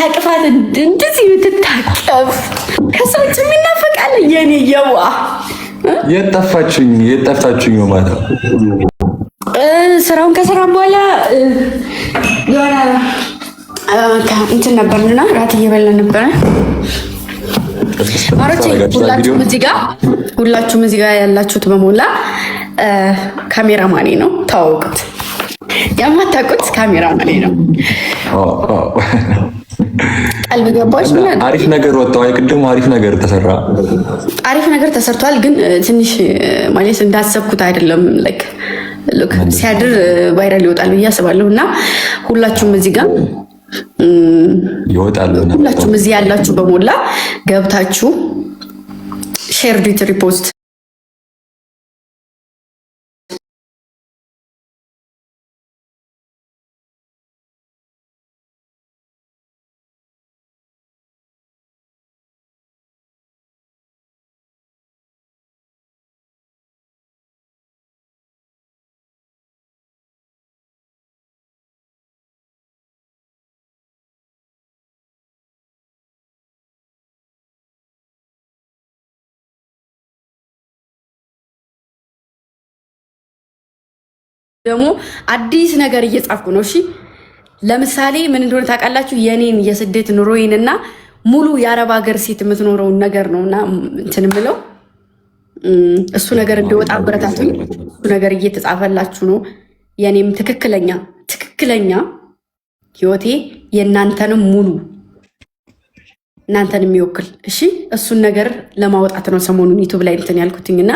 ታቅፋት እንደዚህ የምትታቀፍ ከሰዎች የሚናፈቃለ የኔ የዋ የጠፋችሁኝ ማለት ነው። ስራውን ከሰራን በኋላ የሆነ እንትን ነበርና ራት እየበላን ነበረ። ማሮቼ ሁላችሁም እዚህ ጋር ያላችሁት በሞላ ካሜራማኔ ነው፣ ተዋወቁት። የማታውቁት ካሜራማኔ ነው። ቀልብ ገባች። አሪፍ ነገር ወጣው። ቅድም አሪፍ ነገር ተሰራ፣ አሪፍ ነገር ተሰርቷል። ግን ትንሽ ማለት እንዳሰብኩት አይደለም። ሉክ ሲያድር ቫይራል ይወጣል ብዬ አስባለሁ። እና ሁላችሁም እዚህ ጋር ይወጣል። ሁላችሁም እዚህ ያላችሁ በሞላ ገብታችሁ ሼር፣ ሪፖስት ደግሞ አዲስ ነገር እየጻፍኩ ነው። እሺ ለምሳሌ ምን እንደሆነ ታውቃላችሁ? የኔን የስደት ኑሮዬንና ሙሉ የአረብ ሀገር ሴት የምትኖረውን ነገር ነውና እንትን ምለው እሱ ነገር እንዲወጣ አበረታቱኝ። እሱ ነገር እየተጻፈላችሁ ነው። የኔም ትክክለኛ ህይወቴ የእናንተንም ሙሉ እናንተን የሚወክል እሺ፣ እሱን ነገር ለማውጣት ነው ሰሞኑን ዩቱብ ላይ እንትን ያልኩትኝና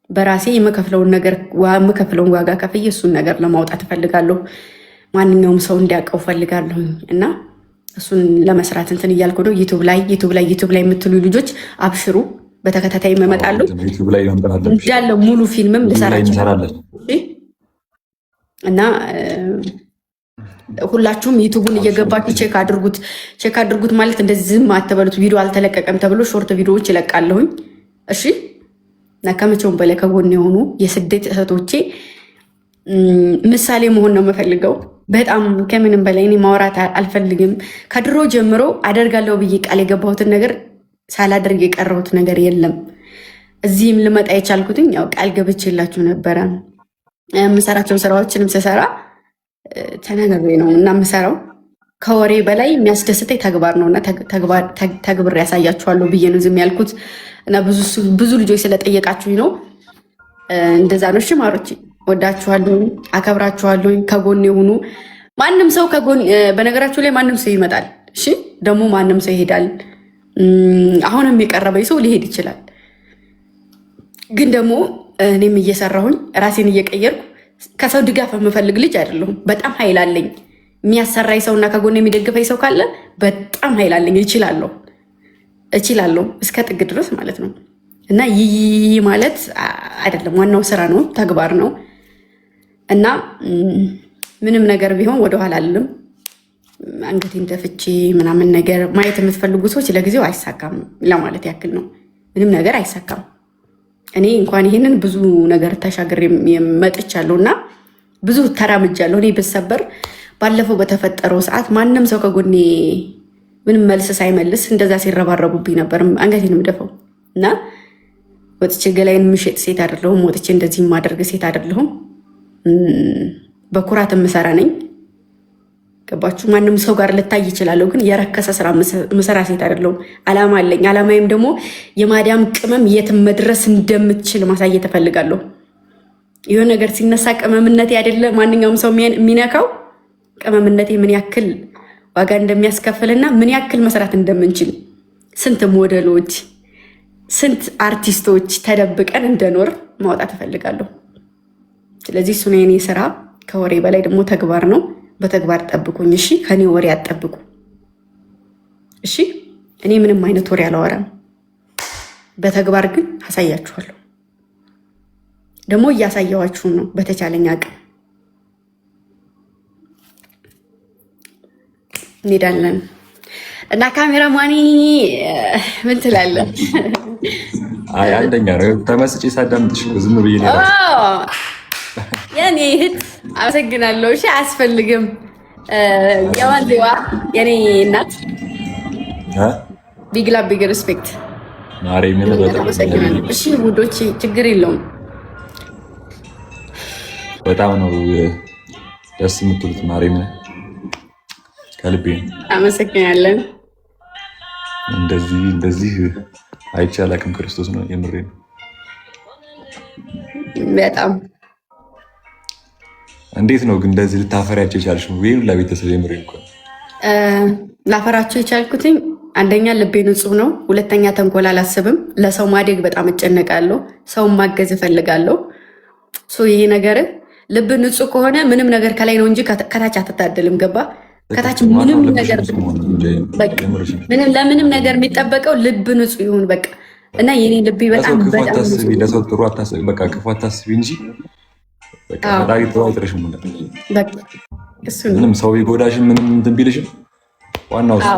በራሴ የምከፍለውን ዋጋ ከፍዬ እሱን ነገር ለማውጣት እፈልጋለሁ። ማንኛውም ሰው እንዲያውቀው እፈልጋለሁ እና እሱን ለመስራት እንትን እያልኩ ነው። ዩቱብ ላይ የምትሉ ልጆች አብሽሩ፣ በተከታታይ እመጣለሁ። እንዳለ ሙሉ ፊልምም ልሰራለን እና ሁላችሁም ዩቱቡን እየገባችሁ ቼክ አድርጉት። ማለት እንደዚህ ዝም አትበሉት። ቪዲዮ አልተለቀቀም ተብሎ ሾርት ቪዲዮዎች ይለቃለሁኝ። እሺ እና ከመቼውም በላይ ከጎን የሆኑ የስደት እህቶቼ ምሳሌ መሆን ነው የምፈልገው። በጣም ከምንም በላይ እኔ ማውራት አልፈልግም። ከድሮ ጀምሮ አደርጋለሁ ብዬ ቃል የገባሁትን ነገር ሳላደርግ የቀረሁት ነገር የለም። እዚህም ልመጣ የቻልኩትኝ ያው ቃል ገብቼላችሁ ነበረ። የምሰራቸውን ስራዎችንም ስሰራ ተነግሬ ነው እና የምሰራው ከወሬ በላይ የሚያስደስተኝ ተግባር ነው እና ተግብር ያሳያችኋለሁ ብዬ ነው ዝም ያልኩት እና ብዙ ልጆች ስለጠየቃችሁኝ ነው። እንደዛ ነው። እሺ ማሮቼ፣ ወዳችኋለሁ፣ አከብራችኋለሁ። ከጎን የሆኑ ማንም ሰው በነገራችሁ ላይ ማንም ሰው ይመጣል። እሺ ደግሞ ማንም ሰው ይሄዳል። አሁንም የቀረበኝ ሰው ሊሄድ ይችላል። ግን ደግሞ እኔም እየሰራሁኝ ራሴን እየቀየርኩ ከሰው ድጋፍ የምፈልግ ልጅ አይደለሁም። በጣም ኃይል አለኝ። የሚያሰራኝ ሰውና ከጎን የሚደግፈኝ ሰው ካለ በጣም ኃይል አለኝ። እችላለሁ እስከ ጥግ ድረስ ማለት ነው። እና ይህ ማለት አይደለም፣ ዋናው ስራ ነው፣ ተግባር ነው። እና ምንም ነገር ቢሆን ወደኋላ አልልም። አንገቴን ደፍቼ ምናምን ነገር ማየት የምትፈልጉ ሰዎች ለጊዜው አይሳካም ለማለት ያክል ነው። ምንም ነገር አይሳካም። እኔ እንኳን ይህንን ብዙ ነገር ተሻግሬ መጥቻለሁ እና ብዙ ተራምጃለሁ። እኔ ብሰበር ባለፈው በተፈጠረው ሰዓት ማንም ሰው ከጎኔ ምንም መልስ ሳይመልስ እንደዛ ሲረባረቡብኝ ነበር አንገቴን የምደፈው እና ወጥቼ ገላይን ምሽጥ ሴት አይደለሁም። ወጥቼ እንደዚህ የማደርግ ሴት አይደለሁም። በኩራት የምሰራ ነኝ። ገባችሁ? ማንም ሰው ጋር ልታይ ይችላለሁ፣ ግን የረከሰ ስራ ምሰራ ሴት አይደለሁም። አላማ አለኝ። አላማዬም ደግሞ የማዳም ቅመም የትም መድረስ እንደምትችል ማሳየት እፈልጋለሁ። የሆነ ነገር ሲነሳ ቅመምነቴ አይደለ ማንኛውም ሰው የሚነካው ቅመምነቴ ምን ያክል ዋጋ እንደሚያስከፍልና ምን ያክል መስራት እንደምንችል፣ ስንት ሞዴሎች፣ ስንት አርቲስቶች ተደብቀን እንደኖር ማውጣት እፈልጋለሁ። ስለዚህ እሱ ነው የኔ ስራ። ከወሬ በላይ ደግሞ ተግባር ነው። በተግባር ጠብቁኝ እሺ። ከኔ ወሬ አትጠብቁ እሺ። እኔ ምንም አይነት ወሬ አላወራም። በተግባር ግን አሳያችኋለሁ። ደግሞ እያሳየዋችሁን ነው በተቻለኝ አቅም። እንሄዳለን እና ካሜራማኒ ምን ትላለህ? አይ አንደኛ ነው ተመስጬ ሳዳምጥሽ ዝም ብዬ ነው። የኔ እህት አመሰግናለሁ። እሺ አያስፈልግም። የዋንዜዋ የኔ እናት ቢግ ላቭ ቢግ ሪስፔክት ማሬ ምን በጣም እሺ ውዶቼ ችግር የለውም። በጣም ነው ደስ የምትሉት ማሬ ምን ከልቤ አመሰግናለን። እንደዚህ አይቼ አላውቅም። ክርስቶስ ነው የምሬ ነው። በጣም እንዴት ነው ግን እንደዚህ ልታፈሪያቸው የቻልሽ ነው? ወይም ለቤተሰብ የምሬ እኮ ላፈራቸው የቻልኩትኝ አንደኛ ልቤ ንጹህ ነው፣ ሁለተኛ ተንኮል አላስብም፣ ለሰው ማደግ በጣም እጨነቃለሁ፣ ሰውን ማገዝ እፈልጋለሁ። ይሄ ነገር ልብ ንጹህ ከሆነ ምንም ነገር ከላይ ነው እንጂ ከታች አትታደልም። ገባ? ከታች ምንም ነገር ለምንም ነገር የሚጠበቀው ልብ ንጹህ ይሁን በቃ። እና የኔ ልቤ በጣም ለሰው ጥሩ አታስቢ፣ በቃ ክፉ አታስቢ እንጂ በቃ ፈጣሪ ጥሩ አይጥርሽም። ምንም ሰው ይጎዳሽም ምንም እንትን ቢልሽም ዋናው እሱ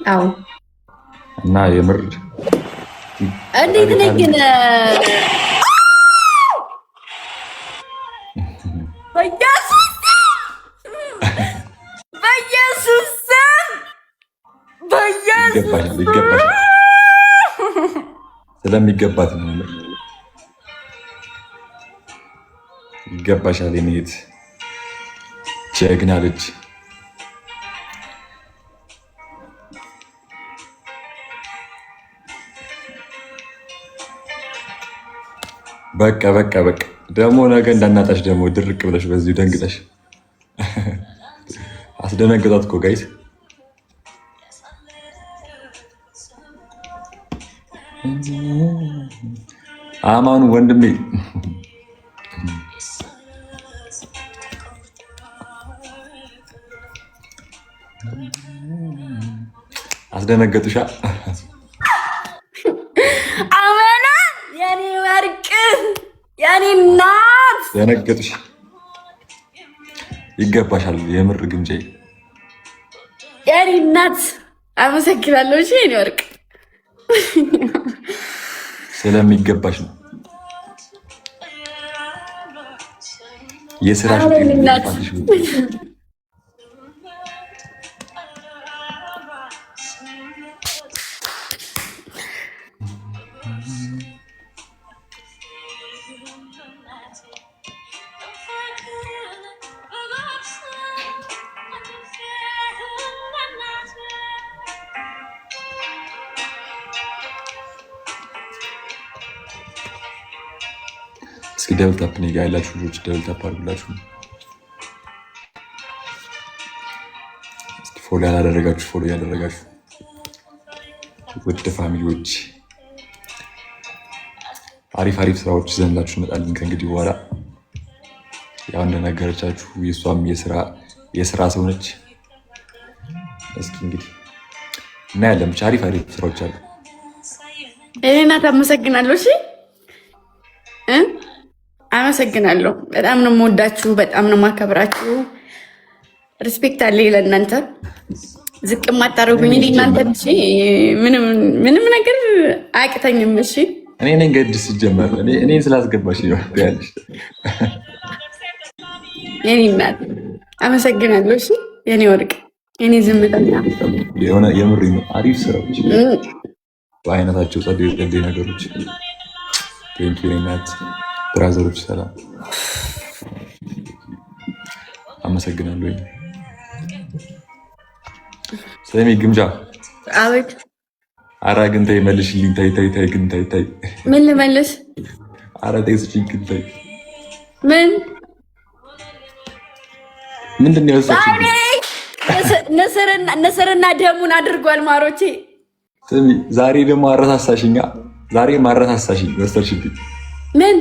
አዎ። እና የምር እንዴት ነህ ግን ይገባሻል ስለሚገባት ነው። ይገባሻል የኔ እህት ጀግና ልጅ። በቃ ደግሞ ነገ እንዳናጣሽ ደግሞ ድርቅ ብለሽ በዚሁ ደንግጠሽ አስደነግጣት እኮ ጋይስ። አማኑ ወንድሜ አስደነገጡሻ? አማና የኔ ወርቅ የኔ እናት ደነገጡሽ? ይገባሻል የምር ግንጄ የኔ እናት አመሰግናለሁ። እሺ የኔ ወርቅ ስለሚገባሽ ነው። የስራሽ እስኪ ደብል ታፕ እኔ ጋ ያላችሁ ልጆች ደብል ታፕ አድርጉላችሁ። እስኪ ፎሎ ያላደረጋችሁ ፎሎ ያደረጋችሁ ውድ ፋሚሊዎች አሪፍ ስራዎች ይዘንላችሁ እንመጣለን ከእንግዲህ በኋላ። ያው እንደነገረቻችሁ የእሷም የስራ ሰው ነች። እስኪ እንግዲህ እናያለን። ብቻ አሪፍ ስራዎች አሉ። እናት አመሰግናለሁ። እሺ አመሰግናለሁ። በጣም ነው የምወዳችሁ፣ በጣም ነው የማከብራችሁ። ሪስፔክት አለ ለእናንተ። ዝቅ የማታደርጉኝ እናንተ። እሺ ምንም ነገር አያቅተኝም። እሺ እኔ ነኝ ገድ ሲጀመር እኔን ስላስገባሽ ያለሽ የኔ እናት አመሰግናለሁ። እሺ የኔ ወርቅ የኔ ዝምተኛ የምሬ ነው። አሪፍ ስራዎች በአይነታቸው ጸዴ ነገሮች ናት። ብራዘሮች ሰላም አመሰግናለሁ። ስለሚ ግምጃ አቤት። ኧረ ግን ተይ መልሽልኝ። ተይ ግን ተይ። ምን ልመልስ? ኧረ ተይ ስጪኝ ግን ተይ። ምንድን ነው የወሰድሽኝ? ንስርና ደሙን አድርጓል ማሮቼ። ስሚ ዛሬ ደግሞ አረሳሳሽኛ። ዛሬ ማረሳሳሽኝ ወሰድሽብኝ። ምን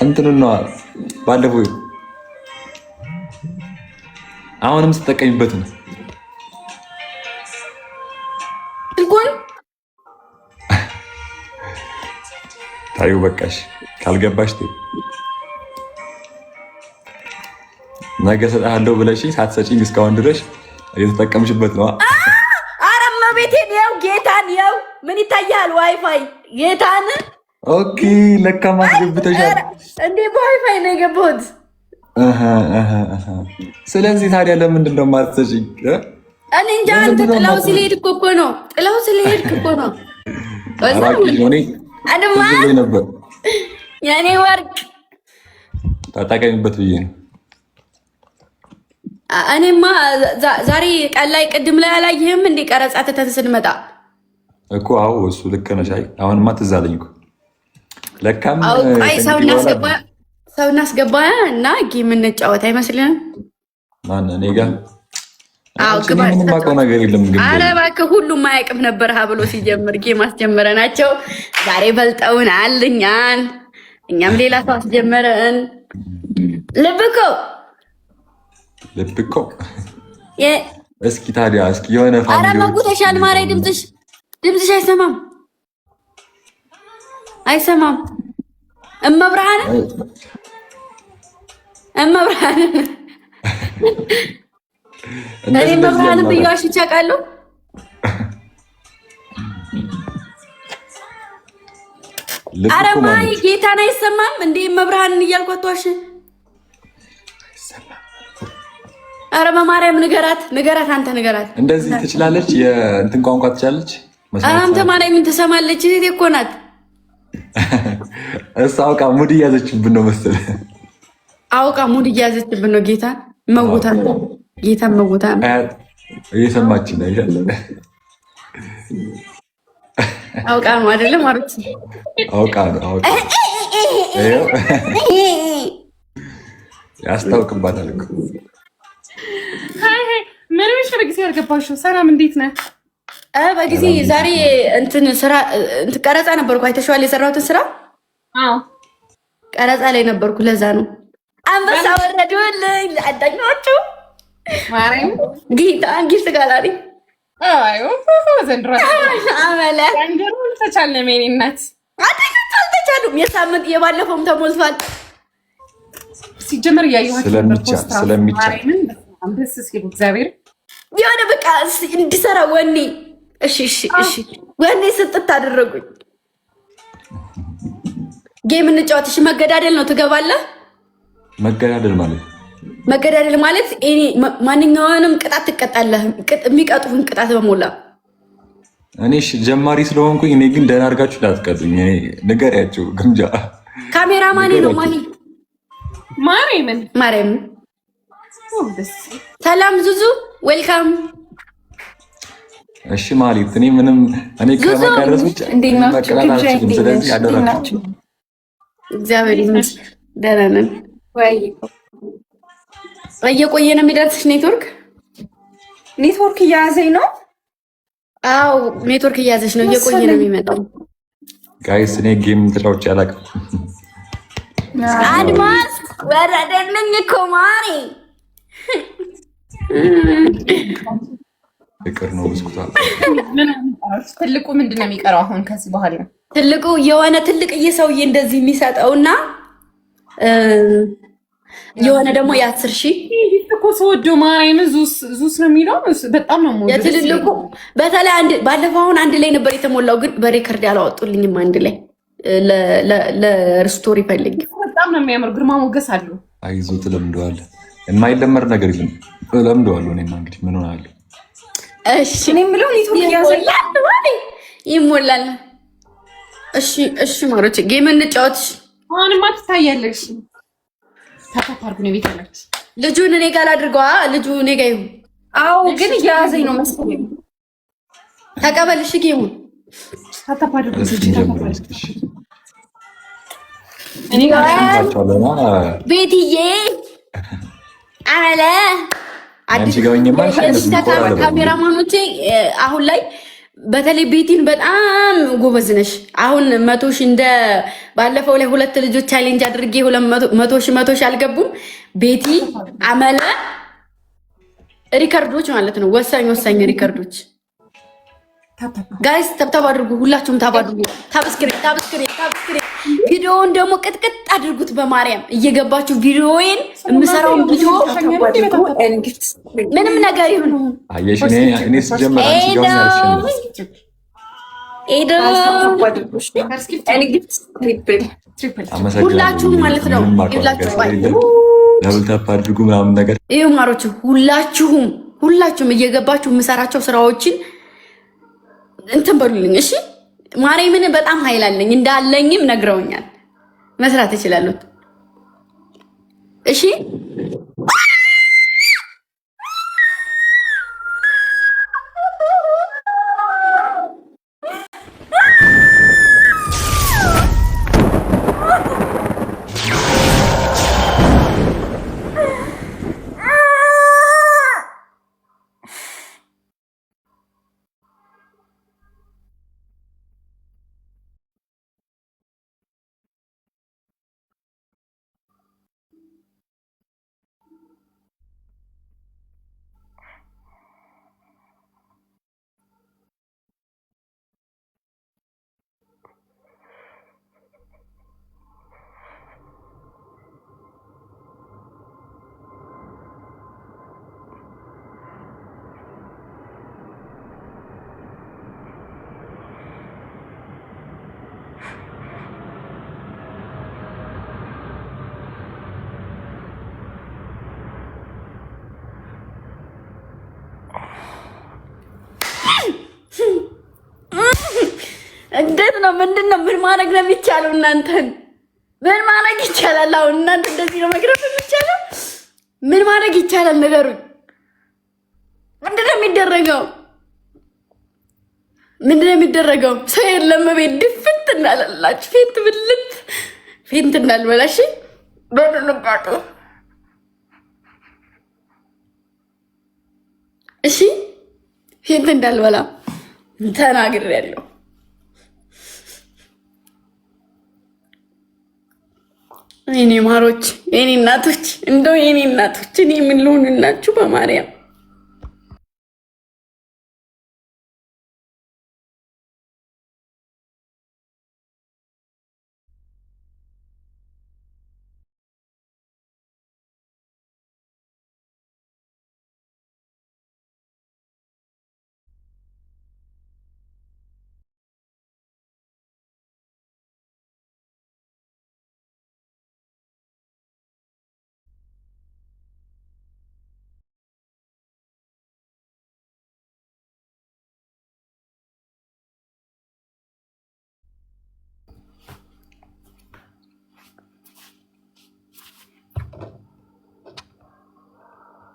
እንትኑን ነው ባለፈው አሁንም ስትጠቀሚበት ነው ስልኩን። ታዩ በቃሽ። ካልገባሽ ተይ። ነገ እሰጥሃለሁ ብለሽኝ ሳትሰጪኝ እስካሁን ድረስ እየተጠቀምሽበት ነው። አረማ ቤቴን ያው ጌታን ያው ምን ይታያል? ዋይፋይ ጌታን። ኦኬ ለካ ማስገብተሻል እንዴ? በዋይፋይ ነው የገባሁት። ስለዚህ ታዲያ ለምንድን ነው የማትሰጪኝ? እኔ እንጃ። አንተ ጥላው ስለሄድ እኮ ነው። ጥላው ስለሄድ እኮ ነው። ነበር የኔ ወርቅ ተጠቀሚበት ብዬ ነው። እኔማ ዛሬ ቀን ላይ ቅድም ላይ አላየህም እንዴ? ቀረጻ ትተን ስንመጣ እኮ አዎ፣ እሱ ልክ ነሽ። አይ አሁንማ ትዝ አለኝ እኮ ለካም ሰው እናስገባ እና ጌም እንጫወት አይመስልህም? ማን እኔ ጋር ምንም የማውቀው ነገር የለም። ግን ኧረ እባክህ ሁሉም አያውቅም ነበር ብሎ ሲጀምር ጌም አስጀመረናቸው። ዛሬ በልጠውናል እኛም ሌላ ሰው አስጀመረን። ልብ እኮ እስኪ ታዲያ እስኪ የሆነ ኧረ መጉተሻል ማርያም ድምፅሽ አይሰማም። እመብርሃን እኔ መብርሃንን ብያሽ ይቻቃለሁ። ኧረ ማይ ጌታን አይሰማም እንዴ? መብርሃንን እያልኳት ዋሽ። ኧረ በማርያም ንገራት አንተ ንገራት። እንደዚህ ትችላለች፣ የእንትን ቋንቋ ትችላለች። አንተ ማርያምን ትሰማለች። እህቴ እኮ ናት። እሷ አውቃ ሙድ እያዘችብን ነው መሰለህ። አውቃ ሙድ እያዘችብን ነው። ጌታን መውታን እየሰማች ነው። አውቃ ነው አይደለም? አሩት አውቃ ያስታውቅባታል እኮ። ምንም በጊዜ ያልገባሽው። ሰላም እንዴት ነህ? በጊዜ ዛሬ ስራ ቀረጻ ነበርኩ። አይተሽዋል የሰራሁትን ስራ? ቀረጻ ላይ ነበርኩ። ለዛ ነው አንበሳ ወረዱልኝ አዳኞቹ። ማርያም ጊፍት ጋላሪ ዘንድሮ ተቻለም። የእኔ እናት አዳኞቹ አልተቻሉም። የሳምንት የባለፈውም ተሞልቷል። ሲጀመር እያየኋቸው ስለሚቻል ደስ ሲሉ እግዚአብሔር የሆነ በቃ እንዲሰራ ወኔ እሺ ወኔ ስጥት አደረጉኝ። ጌም እንጫወት። እሺ መገዳደል ነው። ትገባለህ? መገዳደል ማለት እኔ ማንኛውንም ቅጣት ትቀጣለህ። የሚቀጡህን ቅጣት በሞላ እኔ ጀማሪ ስለሆንኩኝ እኔ ግን ደህና አድርጋችሁ እንዳትቀጡኝ። እኔ ንገሪያቸው ግምጃ። ካሜራ ማኔ ነው ማርያም። ሰላም ዙዙ ዌልካም። እሺ ማለት እኔ ከመቀረጽ ውጭ መቀጣት አልችልም። ስለዚህ አደራችሁ። እግዚአብሔር ይመስገን ደህና ነን። እየቆየ ነው የሚደርስሽ። ኔትወርክ እያያዘኝ ነው። አዎ ኔትወርክ እያያዘሽ ነው። እየቆየ ነው የሚመጣው። ጋይስ እኔ ጌም ተጫውቼ አላውቅም። አድማስ ወረደልኝ እኮ ማሪ። ፍቅር ነው ብስኩታ። ትልቁ ምንድን ነው የሚቀረው አሁን ከዚህ በኋላ? ትልቁ የሆነ ትልቅዬ ሰውዬ እንደዚህ የሚሰጠውና የሆነ ደግሞ የ10 ሺህ እኮ ሰወዶ ማርያም ዙስ ነው የሚለው። በጣም ነው ሞዴል የትልልቁ። በተለይ ባለፈው አሁን አንድ ላይ ነበር የተሞላው፣ ግን በሬከርድ ያላወጡልኝም። አንድ ላይ ለስቶሪ ፈልግ። በጣም ነው የሚያምር፣ ግርማ ሞገስ አለው። አይዞ ትለምደዋለህ። የማይለመድ ነገር የለም። እለምደዋለሁ። እኔማ እንግዲህ ምን ሆናለሁ? እሺ እኔ የምለው ኔትወርክ ይሞላል። እሺ ማሮች ጌም እንጫወት። አሁንማ ትታያለሽ። ታታርጉ ነው ቤት ያለች ልጁን እኔ ጋር አድርገዋ። ልጁ እኔ ጋር ይሁን። አዎ ግን እያያዘኝ ነው መሰለኝ። ተቀበልሽ ጌሙን ታታርጉ ቤትዬ አለ አዲስ ካሜራማኖቼ አሁን ላይ በተለይ ቤቲን በጣም ጎበዝ ነሽ። አሁን 100 ሺህ እንደ ባለፈው ላይ 2 ልጆች ቻሌንጅ አድርጌ 100 ሺህ አልገቡም። ቤቲ አመለ ሪከርዶች ማለት ነው። ወሳኝ ሪከርዶች ጋይስ ተብታብ አድርጉ። ሁላችሁም ታብ አድርጉ። ታብስክሪን ቪዲዮውን ደግሞ ቅጥቅጥ አድርጉት። በማርያም እየገባችሁ ቪዲዮዬን የምሰራውን ቪዲዮ ምንም ነገር ይሁን ሁላችሁም ማለት ነው። ዳብል ታፕ አድርጉ ምናምን ነገር። ይሄው ማሮች ሁላችሁም እየገባችሁ የምሰራቸው ስራዎችን እንትን በሉልኝ እሺ። ማርያምን በጣም ኃይል አለኝ እንዳለኝም ነግረውኛል። መስራት እችላለሁ እሺ። እንዴት ነው? ምንድን ነው? ምን ማድረግ ነው የሚቻለው? እናንተን ምን ማድረግ ይቻላል? አሁን እናንተ እንደዚህ ነው መግረፍ የሚቻለው? ምን ማድረግ ይቻላል? ንገሩኝ። ምንድን ነው የሚደረገው? ምንድን ነው የሚደረገው? ሰው የለም ቤት ድፍት እናላላችሁ። ፌንት ብልት ፌንት እንዳልበላሽ በድንጋጤ እሺ፣ ፌንት እንዳልበላ ተናግሬያለሁ። የኔ ማሮች፣ የኔ እናቶች፣ እንደው የኔ እናቶች እኔ ምን ልሆንላችሁ በማርያም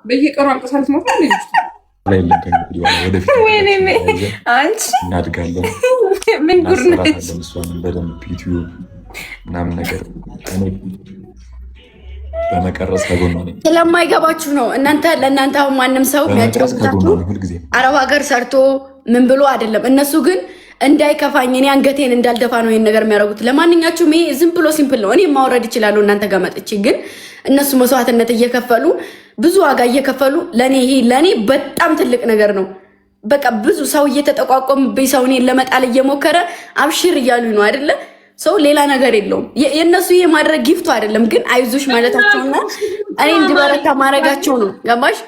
በየቀኑ አልቀሳልት ሞታ እናድጋለን፣ እሷንም በደንብ ዩቲዩብ ምናምን ነገር በመቀረጽ ከጎኗ ነኝ። ስለማይገባችሁ ነው እናንተ። ለእናንተ አሁን ማንም ሰው የሚያጫውታችሁ አረብ ሀገር ሰርቶ ምን ብሎ አይደለም። እነሱ ግን እንዳይከፋኝ እኔ አንገቴን እንዳልደፋ ነው ይሄን ነገር የሚያደርጉት። ለማንኛችሁም ይሄ ዝም ብሎ ሲምፕል ነው። እኔ ማውረድ ይችላሉ እናንተ ጋር መጥቼ፣ ግን እነሱ መስዋዕትነት እየከፈሉ ብዙ ዋጋ እየከፈሉ ለኔ በጣም ትልቅ ነገር ነው። በቃ ብዙ ሰው እየተጠቋቆምብኝ ሰው እኔን ለመጣል እየሞከረ አብሽር እያሉኝ ነው አይደለ? ሰው ሌላ ነገር የለውም። የእነሱ ይሄ ማድረግ ጊፍቱ አይደለም፣ ግን አይዞሽ ማለታቸውና እኔ እንድበረታ ማድረጋቸው ነው። ገባሽ?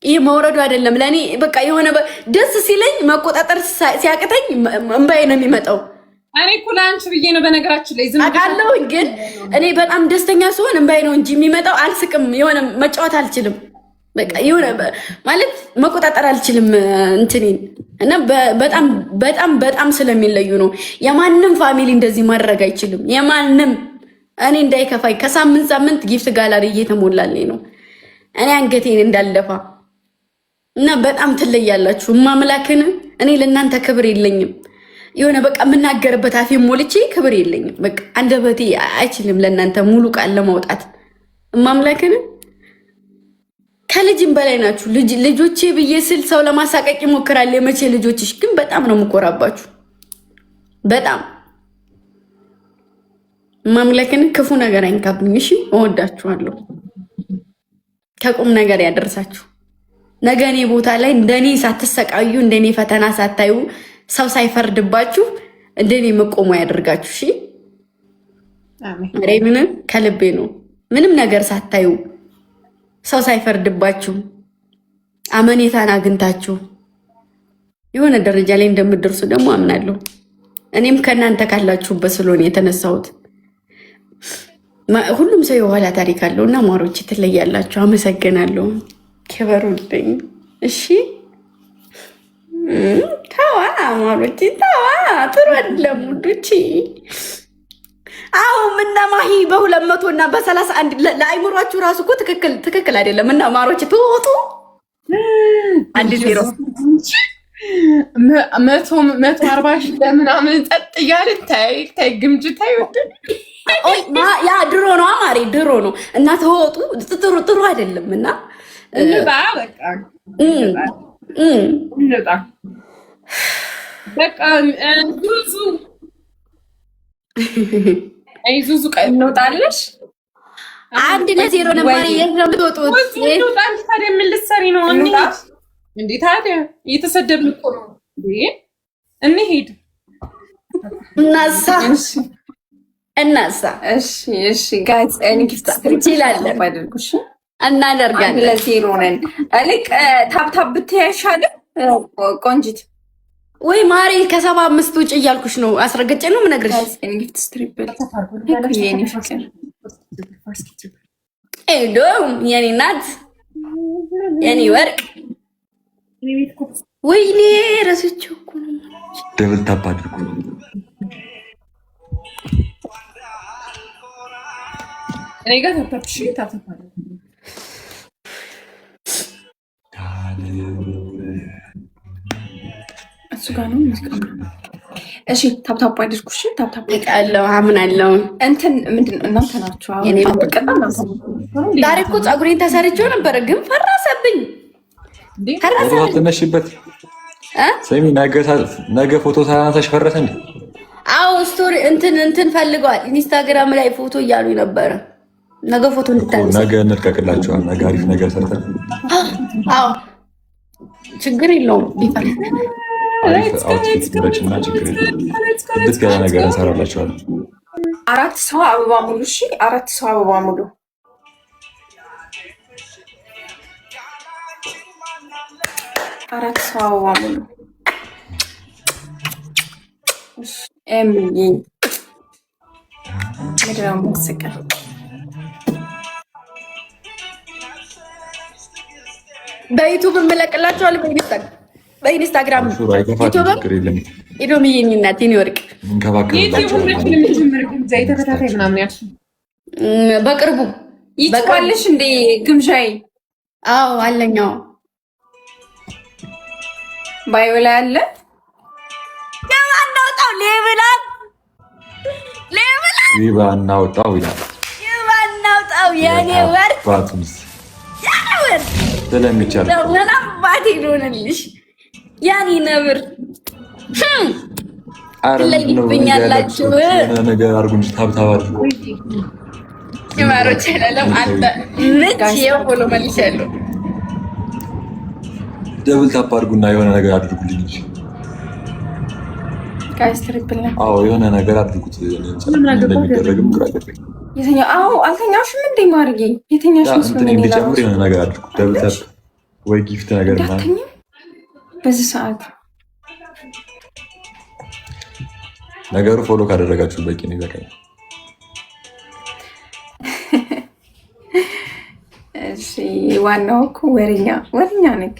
ይህ መውረዱ አይደለም ለእኔ። በቃ የሆነ ደስ ሲለኝ መቆጣጠር ሲያቅተኝ እንባዬ ነው የሚመጣው። እኔ እኮ ለአንቺ ብዬ ነው በነገራችን ላይ አውቃለሁ፣ ግን እኔ በጣም ደስተኛ ስሆን እንባዬ ነው እንጂ የሚመጣው። አልስቅም፣ የሆነ መጫወት አልችልም። በቃ የሆነ ማለት መቆጣጠር አልችልም እንትኔን እና በጣም ስለሚለዩ ነው። የማንም ፋሚሊ እንደዚህ ማድረግ አይችልም። የማንም እኔ እንዳይከፋኝ ከሳምንት ጊፍት ጋላሪ እየተሞላልኝ ነው እኔ አንገቴን እንዳልደፋ እና በጣም ትለያላችሁ። ማምላክን እኔ ለእናንተ ክብር የለኝም። የሆነ በቃ የምናገርበት አፌ ሞልቼ ክብር የለኝም። በቃ አንደበቴ አይችልም ለእናንተ ሙሉ ቃል ለማውጣት። ማምላክን ከልጅም በላይ ናችሁ። ልጆቼ ብዬ ስል ሰው ለማሳቀቅ ይሞክራል። የመቼ ልጆችሽ ግን በጣም ነው የምኮራባችሁ። በጣም ማምላክን ክፉ ነገር አይንካብኝ። እሺ፣ እወዳችኋለሁ። ከቁም ነገር ያደርሳችሁ። ነገ እኔ ቦታ ላይ እንደኔ ሳትሰቃዩ እንደኔ ፈተና ሳታዩ ሰው ሳይፈርድባችሁ እንደኔ መቆሙ ያደርጋችሁ። እሺ፣ ምን ከልቤ ነው። ምንም ነገር ሳታዩ ሰው ሳይፈርድባችሁ አመኔታን አግኝታችሁ የሆነ ደረጃ ላይ እንደምትደርሱ ደግሞ አምናለሁ። እኔም ከእናንተ ካላችሁበት ስለሆነ የተነሳሁት ሁሉም ሰው የኋላ ታሪክ አለው እና ማሮች ትለያላችሁ። አመሰግናለሁ። ክበሩልኝ። እሺ ተዋ ማሮች ተዋ። ጥሩ አይደለም ውዶቼ። አዎ እና ማሂ በ200 እና በ31 ለአይምሯችሁ ራሱ እኮ ትክክል አይደለም። እና ማሮች ትወጡ 1-0 140 ሺህ ለምናምን ጸጥ እያልን ታይ ግምጅ ታይ ያ ድሮ ነው አማሪ ድሮ ነው እና ተወጡ ጥሩ አይደለም እና በቃ ዙዙ እንወጣለሽ። 1-0 ነበር የምትወጡት። ታዲያ ምን ልትሰሪ ነው? እንዴ ታዲያ እየተሰደብን እኮ ነው። እንሂድ እናሳ እሺ ጋይስ ጊፍት እንችላለን አድርጉሽ እናደርጋለን። 1-0 ነን። እልቅ ታብታብ ብትያሻለ ቆንጂት ወይ ማሪ ከ75 ውጭ እያልኩሽ ነው። አስረገጬ ነው የምነግርሽ። ጊፍት ስትሪፕል የኔ ናት የኔ ወርቅ። ወይኔ ረስቼው እኮ ነው። ደብል ታፕ አድርጉ። እኔ ጋር ታፕታፕ ታፕታፕ አድርጉ። እሱ ጋር ነው ሙዚቃ። እሺ ታፕታፕ አድርጉ። እሺ ታፕታፕ አለው አምናለሁ። እንትን ምንድን ነው እናንተ ናችሁ? ዛሬ እኮ ፀጉሬን ተሰርቼው ነበረ ግን ፈራሰብኝ። ተነሽበት ሰሚ ነገ ፎቶ ሳናሳሽ ፈረሰ እንዴ? አዎ ስቶሪ እንትን ፈልገዋል ኢንስታግራም ላይ ፎቶ እያሉ ነበረ። ነገ ፎቶ እንድታነሳ ነገ እንልቀቅላቸዋል። ነገ አሪፍ ነገር ሰርተን አዎ ችግር የለውም ቢፈል አውትፊት ብለችና ችግር የለውም ስድስት ገና ነገር እንሰራላቸዋለን። 4 ሰው አበባ ሙሉ። እሺ 4 ሰው አበባ ሙሉ። አራት ሰው አበባ ሙሉ። ምድር መስቀል በዩቱብ እመለቅላቸዋለሁ። በኢንስታግራም ኢዶሚ የሚናት ኒውዮርክ በቅርቡ ይጽፋልሽ እንደ ግምዣይ። አዎ አለኛው ባዮ ላይ አለ። የማናውጣው ሌብላናውጣው ይላል። የማናውጣው የኔ ወርቅ ስለሚቻል በጣም ባቴ ሆነልሽ ያኔ ነብር ትለይብኛላችሁ። ነገር አድርጉ እንጂ ታብታብ አድርጉ። ማሮች አይደለም አንተ ምች የሆነ መልሻለሁ። ደብል ታፕ አድርጉና የሆነ ነገር አድርጉልኝ እንጂ ጋይስ ትሪፕል ነው። አዎ የሆነ ነገር አድርጉት። እንደሚደረግም ግራ ገባኝ። የትኛው? አዎ አልተኛሽም እንዴ ማርጌ? የትኛሽ እንትን እንዲጨምር የሆነ ነገር አድርጉ። ደብል ታፕ ወይ ጊፍት ነገር ማለት በዚህ ሰዓት ነገሩ ፎሎ ካደረጋችሁ በቂ ነው፣ ይበቃኝ። እሺ ዋናው እኮ ወሬኛ ነክ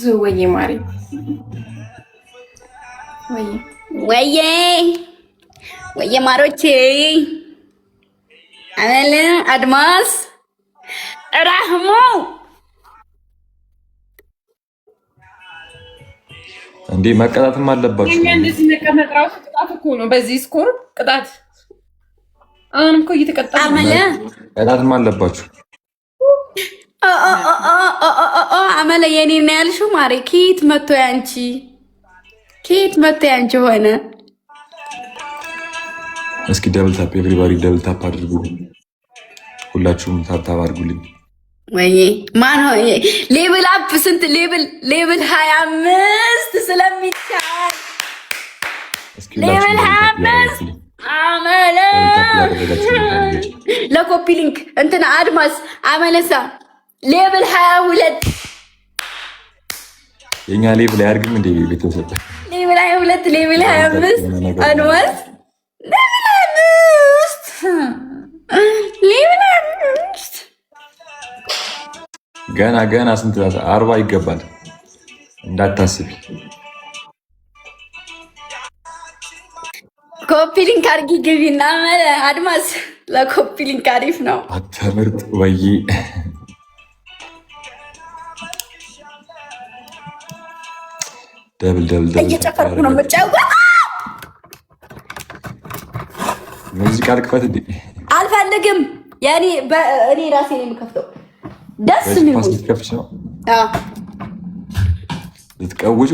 ዝወዬ ማሪ ወየ ማሮቼ አመለ አድማስ ራህሞ እንዴ መቀጣትም አለባችሁ። እንደዚህ መቀመጥ ራሱ ቅጣት እኮ ነው። በዚህ ስኮር ቅጣት አሁንም እኮ እየተቀጣ አመለ ቅጣትም አለባችሁ። አመለ የኔ ነው ያልሽው ማሬ። ኬት መቶ ያንቺ ሆነ። እስኪ ደብል ታፕ ኤቭሪባዲ ደብል ታፕ አድርጉ። ሁላችሁም ታፕ ታፕ አድርጉልኝ። ወይ ማን ሆይ ሌብል አፕ ስንት ሌብል 25 ስለሚቻል ሌብል 25 አመለ ለኮፒ ሊንክ እንትና አድማስ አመለሳ ሌብል 22 የኛ ሌብል አያርግም እንዴ? ቤተሰብ ሌብል 22 ሌብል 25 አድማስ ገና ስንት 40 ይገባል እንዳታስቢ። ኮፒ ሊንክ አድርጊ ግቢና አድማስ ለኮፒ ሊንክ አሪፍ ነው። አተምርጥ ወይ ደብል እየጨፈርኩ ነው የምጫወተው። ሙዚቃ ልክፈት እንዴ? አልፈልግም። እኔ ራሴ ነው የምከፍተው። ደስ የሚል ልትከፍች ነው ልትቀውጩ